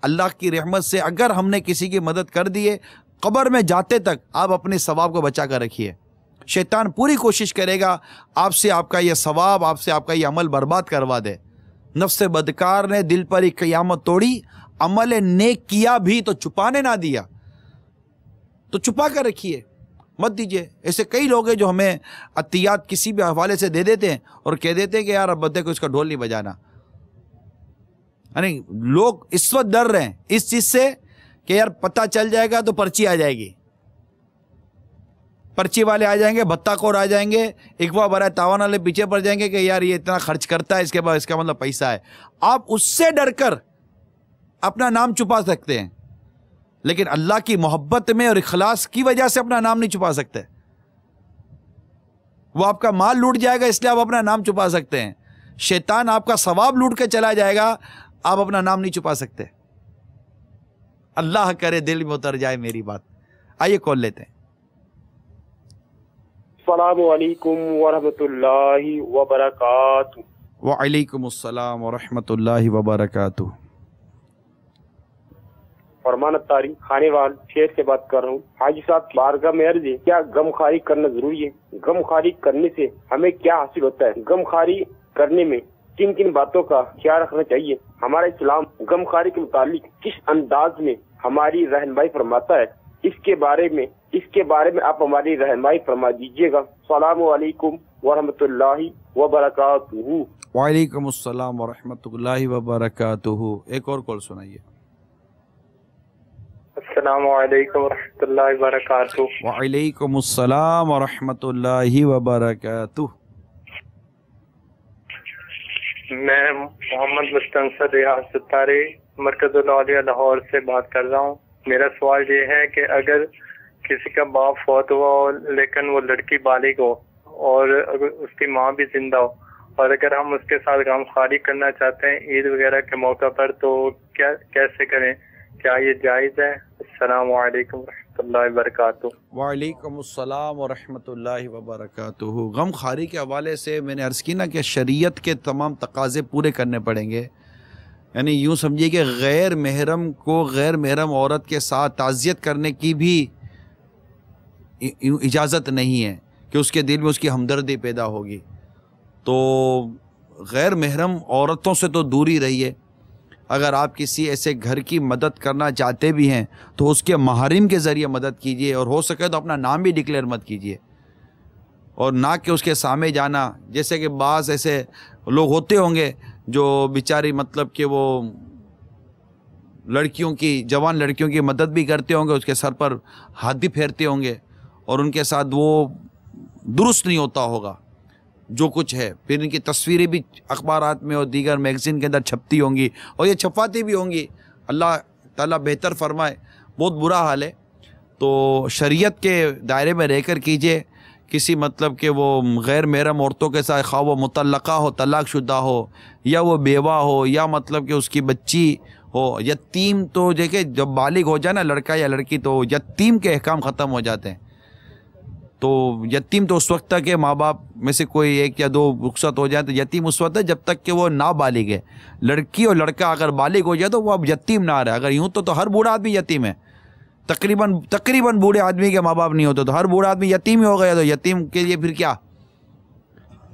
اللہ کی رحمت سے اگر ہم نے کسی کی مدد کر دیے قبر میں جاتے تک آپ اپنے ثواب کو بچا کر رکھیے. شیطان پوری کوشش کرے گا آپ سے آپ کا یہ ثواب، آپ سے آپ کا یہ عمل برباد کروا دے. نفس بدکار نے دل پر ایک قیامت توڑی، عمل نیک کیا بھی تو چھپانے نہ دیا. تو چھپا کر رکھیے، مت دیجیے. ایسے کئی لوگ ہیں جو ہمیں عطیات کسی بھی حوالے سے دے دیتے ہیں اور کہہ دیتے ہیں کہ یار اب بدے کو اس کا ڈھول نہیں بجانا. یعنی لوگ اس وقت ڈر رہے ہیں اس چیز سے کہ یار پتہ چل جائے گا تو پرچی آ جائے گی، پرچی والے آ جائیں گے، بھتہ خور آ جائیں گے، اغوا برائے تاوان والے پیچھے پڑ جائیں گے کہ یار یہ اتنا خرچ کرتا ہے، اس کے بعد اس کا مطلب پیسہ ہے. آپ اس سے ڈر کر اپنا نام چھپا سکتے ہیں، لیکن اللہ کی محبت میں اور اخلاص کی وجہ سے اپنا نام نہیں چھپا سکتے. وہ آپ کا مال لوٹ جائے گا اس لیے آپ اپنا نام چھپا سکتے ہیں. شیطان آپ کا ثواب لوٹ کے چلا جائے گا، آپ اپنا نام نہیں چھپا سکتے. اللہ کرے دل میں اتر جائے میری بات. آئیے کال لیتے ہیں. السلام علیکم ورحمۃ اللہ وبرکاتہ. وعلیکم السلام ورحمۃ اللہ وبرکاتہ. فرمان اتاری کھانے وال شہر سے بات کر رہا ہوں. حاجی صاحب بارگاہ میں عرض ہے، کیا غم خاری کرنا ضروری ہے؟ غم خاری کرنے سے ہمیں کیا حاصل ہوتا ہے؟ غم خاری کرنے میں کن کن باتوں کا خیال رکھنا چاہیے؟ ہمارا اسلام غم خاری کے متعلق کس انداز میں ہماری رہنمائی فرماتا ہے؟ اس کے بارے میں آپ ہماری رہنمائی فرما دیجیے گا. السلام علیکم ورحمۃ اللہ وبرکاتہ. وعلیکم السلام ورحمۃ اللہ وبرکاتہ. ایک اور کال سنائیے. السلام علیکم ورحمۃ اللہ وبرکاتہ. وعلیکم السلام ورحمۃ اللہ وبرکاتہ. میں محمد مستنصر ریاض ستارے مرکز الاولیاء لاہور سے بات کر رہا ہوں. میرا سوال یہ ہے کہ اگر کسی کا باپ فوت ہوا ہو لیکن وہ لڑکی بالغ ہو اور اگر اس کی ماں بھی زندہ ہو اور اگر ہم اس کے ساتھ غم خاری کرنا چاہتے ہیں عید وغیرہ کے موقع پر تو کیسے کریں؟ کیا یہ جائز ہے؟ السلام علیکم ورحمۃ اللہ وبرکاتہ. وعلیکم السلام ورحمۃ اللہ وبرکاتہ. غم خاری کے حوالے سے میں نے عرض کی نا کہ شریعت کے تمام تقاضے پورے کرنے پڑیں گے. یعنی یوں سمجھیے کہ غیر محرم کو غیر محرم عورت کے ساتھ تعزیت کرنے کی بھی اجازت نہیں ہے کہ اس کے دل میں اس کی ہمدردی پیدا ہوگی. تو غیر محرم عورتوں سے تو دوری رہیے. اگر آپ کسی ایسے گھر کی مدد کرنا چاہتے بھی ہیں تو اس کے محارم کے ذریعے مدد کیجیے، اور ہو سکے تو اپنا نام بھی ڈکلیئر مت کیجیے، اور نہ کہ اس کے سامنے جانا. جیسے کہ بعض ایسے لوگ ہوتے ہوں گے جو بیچاری مطلب کہ وہ لڑکیوں کی جوان لڑکیوں کی مدد بھی کرتے ہوں گے، اس کے سر پر ہاتھ بھی پھیرتے ہوں گے اور ان کے ساتھ وہ درست نہیں ہوتا ہوگا جو کچھ ہے. پھر ان کی تصویریں بھی اخبارات میں اور دیگر میگزین کے اندر چھپتی ہوں گی اور یہ چھپاتی بھی ہوں گی. اللہ تعالیٰ بہتر فرمائے. بہت برا حال ہے. تو شریعت کے دائرے میں رہ کر کیجئے. کسی مطلب کہ وہ غیر محرم عورتوں کے ساتھ خواہ وہ مطلقہ ہو، طلاق شدہ ہو، یا وہ بیوہ ہو، یا مطلب کہ اس کی بچی ہو، یتیم. تو دیکھیں جب بالغ ہو جائے نا لڑکا یا لڑکی تو یتیم کے احکام ختم ہو جاتے ہیں. تو یتیم تو اس وقت تک ہے، ماں باپ میں سے کوئی ایک یا دو رخصت ہو جائے تو یتیم اس وقت ہے جب تک کہ وہ نابالغ ہے. لڑکی اور لڑکا اگر بالغ ہو جائے تو وہ اب یتیم نہ رہے. اگر یوں تو ہر بوڑھا آدمی یتیم ہے. تقریباً بوڑھے آدمی کے ماں باپ نہیں ہوتے تو ہر بوڑھا آدمی یتیم ہی ہو گیا. تو یتیم کے لیے پھر کیا؟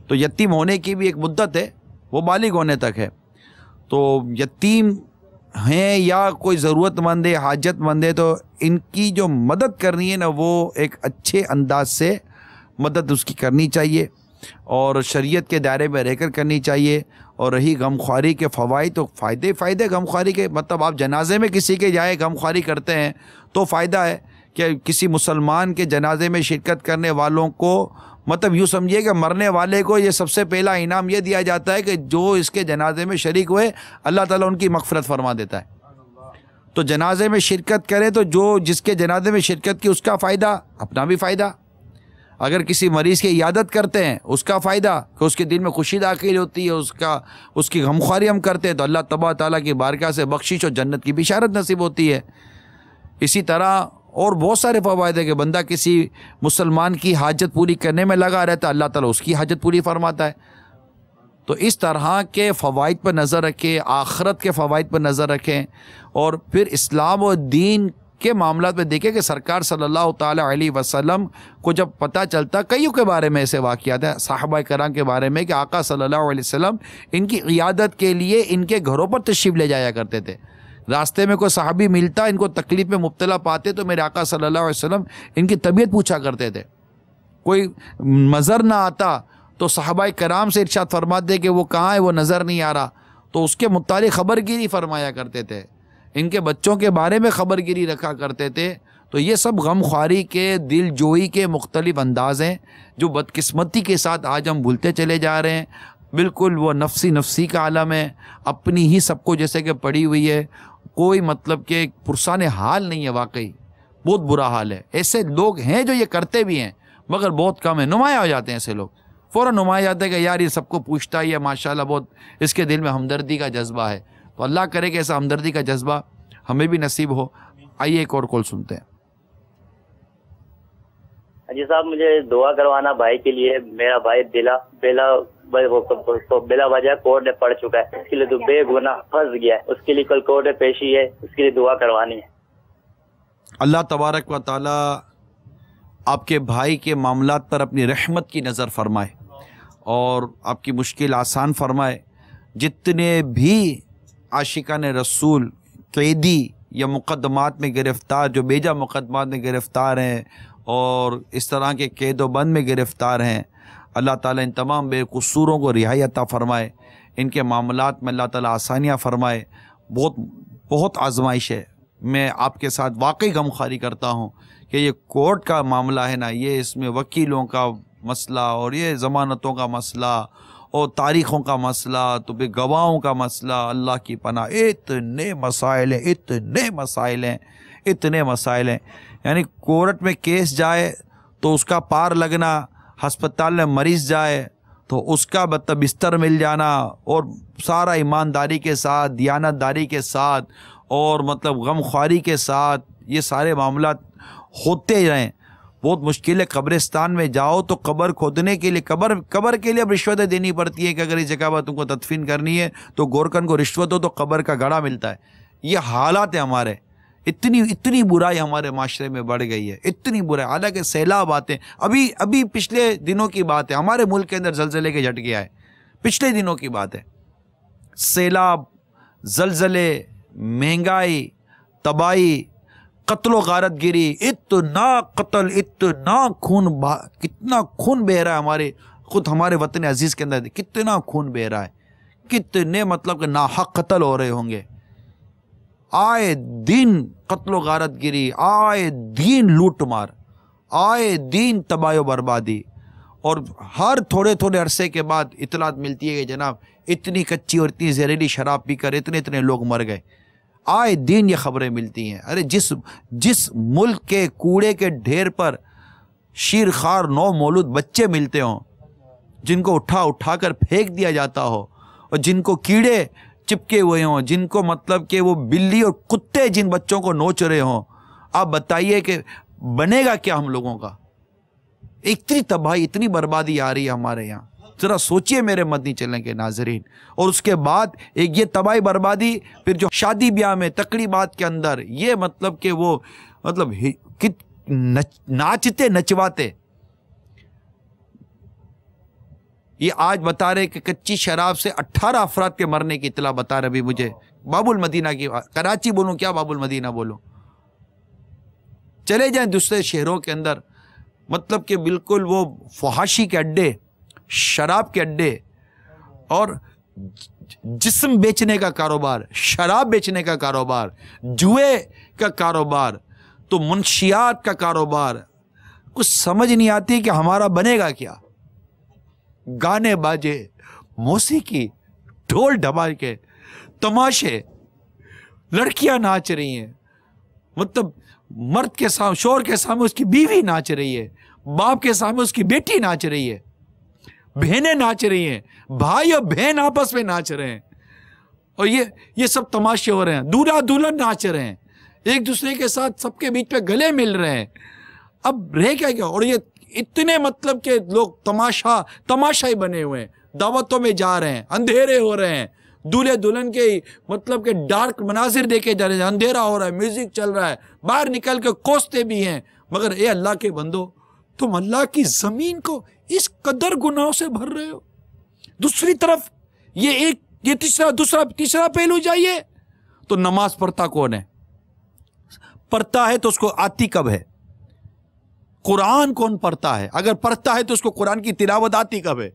تو یتیم ہونے کی بھی ایک مدت ہے، وہ بالغ ہونے تک ہے. تو یتیم ہیں یا کوئی ضرورت مند ہے، حاجت مند ہے، تو ان کی جو مدد کرنی ہے نا وہ ایک اچھے انداز سے مدد اس کی کرنی چاہیے اور شریعت کے دائرے میں رہ کر کرنی چاہیے. اور رہی غم خواری کے فوائد، تو فائدے غم خواری کے مطلب آپ جنازے میں کسی کے جائے غم خواری کرتے ہیں تو فائدہ ہے کہ کسی مسلمان کے جنازے میں شرکت کرنے والوں کو مطلب یوں سمجھیے کہ مرنے والے کو یہ سب سے پہلا انعام یہ دیا جاتا ہے کہ جو اس کے جنازے میں شریک ہوئے اللہ تعالیٰ ان کی مغفرت فرما دیتا ہے. تو جنازے میں شرکت کرے تو جو جس کے جنازے میں شرکت کی اس کا فائدہ، اپنا بھی فائدہ. اگر کسی مریض کی عیادت کرتے ہیں اس کا فائدہ کہ اس کے دل میں خوشی داخل ہوتی ہے، اس کی غمخواری ہم کرتے ہیں تو اللہ تبارک تعالیٰ کی بارگاہ سے بخشش اور جنت کی بشارت نصیب ہوتی ہے. اسی طرح اور بہت سارے فوائد ہیں کہ بندہ کسی مسلمان کی حاجت پوری کرنے میں لگا رہتا ہے، اللہ تعالیٰ اس کی حاجت پوری فرماتا ہے۔ تو اس طرح کے فوائد پر نظر رکھیں، آخرت کے فوائد پر نظر رکھیں، اور پھر اسلام و دین کے معاملات میں دیکھیں کہ سرکار صلی اللہ تعالیٰ علیہ وسلم کو جب پتہ چلتا، کئیوں کے بارے میں ایسے واقعات ہیں صحابہ کرام کے بارے میں کہ آقا صلی اللہ علیہ وسلم ان کی عیادت کے لیے ان کے گھروں پر تشریف لے جایا کرتے تھے۔ راستے میں کوئی صحابی ملتا، ان کو تکلیف میں مبتلا پاتے تو میرے آقا صلی اللہ علیہ وسلم ان کی طبیعت پوچھا کرتے تھے۔ کوئی نظر نہ آتا تو صحابہ کرام سے ارشاد فرماتے کہ وہ کہاں ہے، وہ نظر نہیں آ رہا، تو اس کے متعلق خبر گیری فرمایا کرتے تھے، ان کے بچوں کے بارے میں خبر گیری رکھا کرتے تھے۔ تو یہ سب غم خواری کے، دل جوئی کے مختلف انداز ہیں جو بدقسمتی کے ساتھ آج ہم بھولتے چلے جا رہے ہیں۔ بالکل وہ نفسی کا عالم ہے، اپنی ہی سب کو جیسے کہ پڑی ہوئی ہے، کوئی مطلب کہ پرسان حال نہیں ہے، واقعی بہت برا حال ہے۔ ایسے لوگ ہیں جو یہ کرتے بھی ہیں مگر بہت کم ہیں، نمایاں ہو جاتے ہیں ایسے لوگ، فوراً نمایاں جاتے ہیں کہ یار یہ سب کو پوچھتا ہی ہے، ماشاءاللہ بہت اس کے دل میں ہمدردی کا جذبہ ہے۔ تو اللہ کرے کہ ایسا ہمدردی کا جذبہ ہمیں بھی نصیب ہو۔ آئیے ایک اور کال سنتے ہیں۔ جی صاحب، مجھے دعا کروانا بھائی کے لیے۔ میرا بھائی بلا وجہ کورٹ میں پڑ چکا ہے، اس کے لیے تو بے گناہ پھنس گیا ہے، اس کے لیے کل کورٹ میں پیشی ہے، اس کے لیے دعا کروانی ہے۔ اللہ تبارک و تعالی آپ کے بھائی کے معاملات پر اپنی رحمت کی نظر فرمائے اور آپ کی مشکل آسان فرمائے۔ جتنے بھی عاشقان رسول قیدی یا مقدمات میں گرفتار، جو بیجا مقدمات میں گرفتار ہیں اور اس طرح کے قید و بند میں گرفتار ہیں، اللہ تعالیٰ ان تمام بے قصوروں کو رہائی عطا فرمائے، ان کے معاملات میں اللہ تعالیٰ آسانیاں فرمائے۔ بہت آزمائش ہے، میں آپ کے ساتھ واقعی غمخواری کرتا ہوں کہ یہ کورٹ کا معاملہ ہے نا، یہ اس میں وکیلوں کا مسئلہ اور یہ ضمانتوں کا مسئلہ اور تاریخوں کا مسئلہ، تو پھر گواہوں کا مسئلہ، اللہ کی پناہ اتنے مسائل ہیں، اتنے مسائل ہیں۔ یعنی کورٹ میں کیس جائے تو اس کا پار لگنا، ہسپتال میں مریض جائے تو اس کا بستر مل جانا، اور سارا ایمانداری کے ساتھ، دیانت داری کے ساتھ اور مطلب غم خواری کے ساتھ یہ سارے معاملات ہوتے رہیں۔ بہت مشکل ہے۔ قبرستان میں جاؤ تو قبر کھودنے کے لیے قبر کے لیے اب رشوتیں دینی پڑتی ہے کہ اگر اس جگہ پر تم کو تدفین کرنی ہے تو گورکن کو رشوت ہو تو قبر کا گڑھا ملتا ہے۔ یہ حالات ہیں ہمارے، اتنی برائی ہمارے معاشرے میں بڑھ گئی ہے، اتنی برائی۔ حالانکہ سیلاب آتے ہیں، ابھی پچھلے دنوں کی بات ہے، ہمارے ملک کے اندر زلزلے کے جھٹکے آئے، پچھلے دنوں کی بات ہے۔ سیلاب، زلزلے، مہنگائی، تباہی، قتل و غارت گیری، اتنا قتل، اتنا خون، کتنا خون بہہ رہا ہے ہمارے وطن عزیز کے اندر، کتنا خون بہہ رہا ہے، کتنے مطلب کہ ناحق قتل ہو رہے ہوں گے۔ آئے دن قتل و غارت گیری، آئے دن لوٹ مار، آئے دن تباہ و بربادی، اور ہر تھوڑے عرصے کے بعد اطلاعات ملتی ہے کہ جناب اتنی کچی اور اتنی زہریلی شراب پی کر اتنے لوگ مر گئے۔ آئے دن یہ خبریں ملتی ہیں۔ ارے جس ملک کے کوڑے کے ڈھیر پر شیرخوار نو مولود بچے ملتے ہوں، جن کو اٹھا کر پھینک دیا جاتا ہو، اور جن کو کیڑے چپکے ہوئے ہوں، جن کو مطلب کہ وہ بلی اور کتے جن بچوں کو نوچ رہے ہوں، آپ بتائیے کہ بنے گا کیا ہم لوگوں کا؟ اتنی تباہی، اتنی بربادی آ رہی ہے ہمارے یہاں، ذرا سوچئے میرے مدنی چلنے کے ناظرین۔ اور اس کے بعد ایک یہ تباہی بربادی، پھر جو شادی بیاہ میں تقریبات کے اندر یہ مطلب کہ وہ مطلب ناچتے نچواتے، یہ آج بتا رہے کہ کچی شراب سے 18 افراد کے مرنے کی اطلاع بتا رہے۔ ابھی مجھے باب المدینہ کی، کراچی بولوں کیا باب المدینہ بولوں، چلے جائیں دوسرے شہروں کے اندر، مطلب کہ بالکل وہ فحاشی کے اڈے، شراب کے اڈے، اور جسم بیچنے کا کاروبار، شراب بیچنے کا کاروبار، جوئے کا کاروبار، تو منشیات کا کاروبار، کچھ سمجھ نہیں آتی کہ ہمارا بنے گا کیا۔ گانے باجے، موسیقی، ڈھول ڈھمال کے تماشے، لڑکیاں ناچ رہی ہیں، مطلب مرد کے سامنے، شوہر کے سامنے اس کی بیوی ناچ رہی ہے، باپ کے سامنے اس کی بیٹی ناچ رہی ہے، بہنیں ناچ رہی ہیں، بھائی اور بہن آپس میں ناچ رہے ہیں، اور یہ سب تماشے ہو رہے ہیں، دولہا دلہن ناچ رہے ہیں۔ ایک دوسرے کے ساتھ سب کے بیچ پہ گلے مل رہے ہیں. اب رہ کیا اور یہ اتنے مطلب کہ لوگ تماشائی بنے ہوئے ہیں, دعوتوں میں جا رہے ہیں, اندھیرے ہو رہے ہیں, دولہے دلہن کے مطلب کہ ڈارک مناظر دیکھے جا رہے ہیں, اندھیرا ہو رہا ہے, میوزک چل رہا ہے, باہر نکل کے کوستے بھی ہیں. مگر اے اللہ کے بندو, تم اللہ کی زمین کو اس قدر گناہوں سے بھر رہے ہو. دوسری طرف یہ تیسرا پہلو جائیے تو نماز پڑھتا کون ہے؟ پڑھتا ہے تو اس کو آتی کب ہے؟ قرآن کون پڑھتا ہے؟ اگر پڑھتا ہے تو اس کو قرآن کی تلاوت آتی کب ہے؟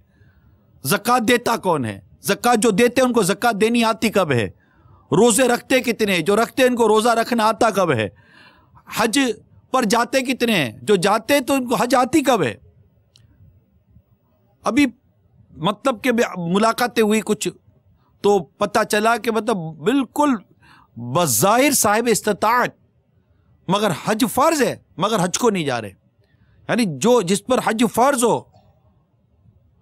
زکوٰۃ دیتا کون ہے؟ زکوٰۃ جو دیتے ان کو زکوٰۃ دینی آتی کب ہے؟ روزے رکھتے کتنے؟ جو رکھتے ان کو روزہ رکھنا آتا کب ہے؟ حج پر جاتے کتنے ہیں؟ جو جاتے تو ان کو حج آتی کب ہے؟ ابھی مطلب کہ ملاقاتیں ہوئی کچھ تو پتہ چلا کہ مطلب بالکل بظاہر صاحب استطاعت, مگر حج فرض ہے, مگر حج کو نہیں جا رہے. یعنی جس پر حج فرض ہو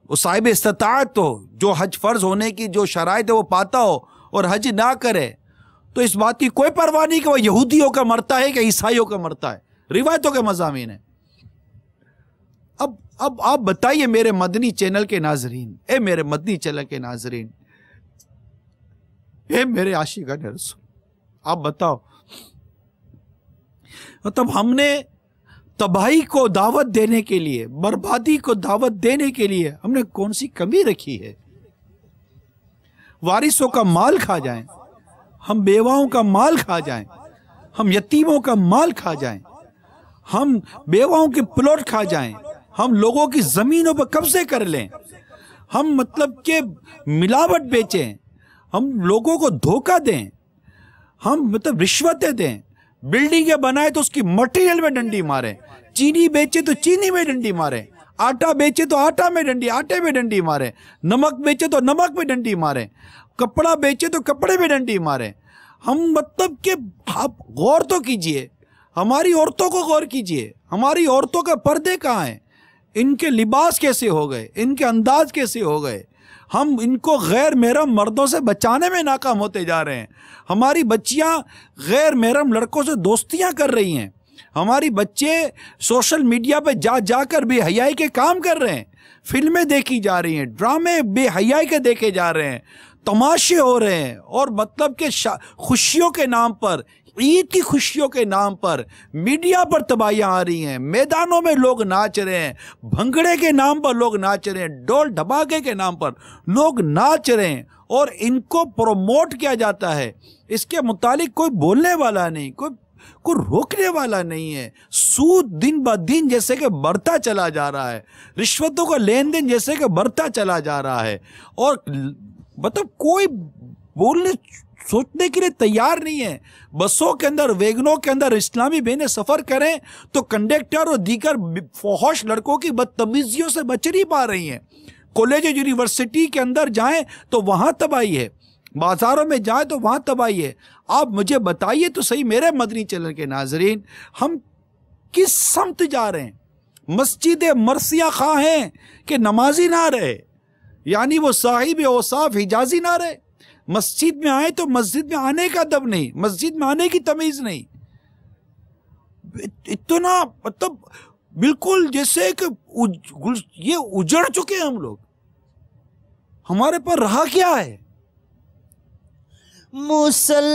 وہ صاحب استطاعت ہو, جو حج فرض ہونے کی جو شرائط ہے وہ پاتا ہو اور حج نہ کرے, تو اس بات کی کوئی پرواہ نہیں کہ وہ یہودیوں کا مرتا ہے کہ عیسائیوں کا مرتا ہے. روایتوں کے مضامین ہیں. اب آپ بتائیے میرے مدنی چینل کے ناظرین, اے میرے مدنی چینل کے ناظرین, اے میرے عاشقان رسول, آپ بتاؤ مطلب ہم نے تباہی کو دعوت دینے کے لیے, بربادی کو دعوت دینے کے لیے ہم نے کون سی کمی رکھی ہے؟ وارثوں کا مال کھا جائیں, ہم بیواؤں کا مال کھا جائیں, ہم یتیموں کا مال کھا جائیں, ہم بیواؤں کے پلاٹ کھا جائیں, ہم لوگوں کی زمینوں پر قبضے کر لیں, ہم مطلب کہ ملاوٹ بیچیں, ہم لوگوں کو دھوکہ دیں, ہم مطلب رشوتیں دیں, بلڈنگیں بنائے تو اس کی مٹیریل میں ڈنڈی ماریں, چینی بیچے تو چینی میں ڈنڈی ماریں, آٹا بیچے تو آٹے میں ڈنڈی ماریں, نمک بیچے تو نمک میں ڈنڈی ماریں, کپڑا بیچے تو کپڑے میں ڈنڈی ماریں. ہم مطلب کہ آپ غور تو کیجئے, ہماری عورتوں کو غور کیجئے, ہماری عورتوں کا پردے کہاں ہیں, ان کے لباس کیسے ہو گئے, ان کے انداز کیسے ہو گئے. ہم ان کو غیر محرم مردوں سے بچانے میں ناکام ہوتے جا رہے ہیں. ہماری بچیاں غیر محرم لڑکوں سے دوستیاں کر رہی ہیں, ہماری بچے سوشل میڈیا پہ جا کر بے حیائی کے کام کر رہے ہیں, فلمیں دیکھی جا رہی ہیں, ڈرامے بے حیائی کے دیکھے جا رہے ہیں, تماشے ہو رہے ہیں, اور مطلب کہ خوشیوں کے نام پر, عید کی خوشیوں کے نام پر میڈیا پر تباہیاں آ رہی ہیں, میدانوں میں لوگ ناچ رہے ہیں, بھنگڑے کے نام پر لوگ ناچ رہے ہیں, ڈول ڈھماکے کے نام پر لوگ ناچ رہے ہیں, اور ان کو پروموٹ کیا جاتا ہے. اس کے متعلق کوئی بولنے والا نہیں, کوئی روکنے والا نہیں ہے. سود دن بہ دن جیسے کہ بڑھتا چلا جا رہا ہے, رشوتوں کا لین دین جیسے کہ بڑھتا چلا جا رہا ہے, اور مطلب کوئی بولنے سوچنے کے لیے تیار نہیں ہے. بسوں کے اندر, ویگنوں کے اندر اسلامی بہنیں سفر کریں تو کنڈکٹر اور دیگر فحش لڑکوں کی بدتمیزیوں سے بچ نہیں پا رہی ہیں. کالج یونیورسٹی کے اندر جائیں تو وہاں تباہی ہے, بازاروں میں جائیں تو وہاں تباہی ہے. آپ مجھے بتائیے تو صحیح میرے مدنی چینل کے ناظرین, ہم کس سمت جا رہے ہیں؟ مسجد مرثیہ خواہ ہیں کہ نمازی نہ رہے, یعنی وہ صاحب اوصاف حجازی نہ رہے. مسجد میں آئے تو مسجد میں آنے کا ادب نہیں, مسجد میں آنے کی تمیز نہیں. اتنا مطلب بالکل جیسے کہ یہ اجڑ چکے ہیں ہم لوگ. ہمارے پر رہا کیا ہے؟ مسلمان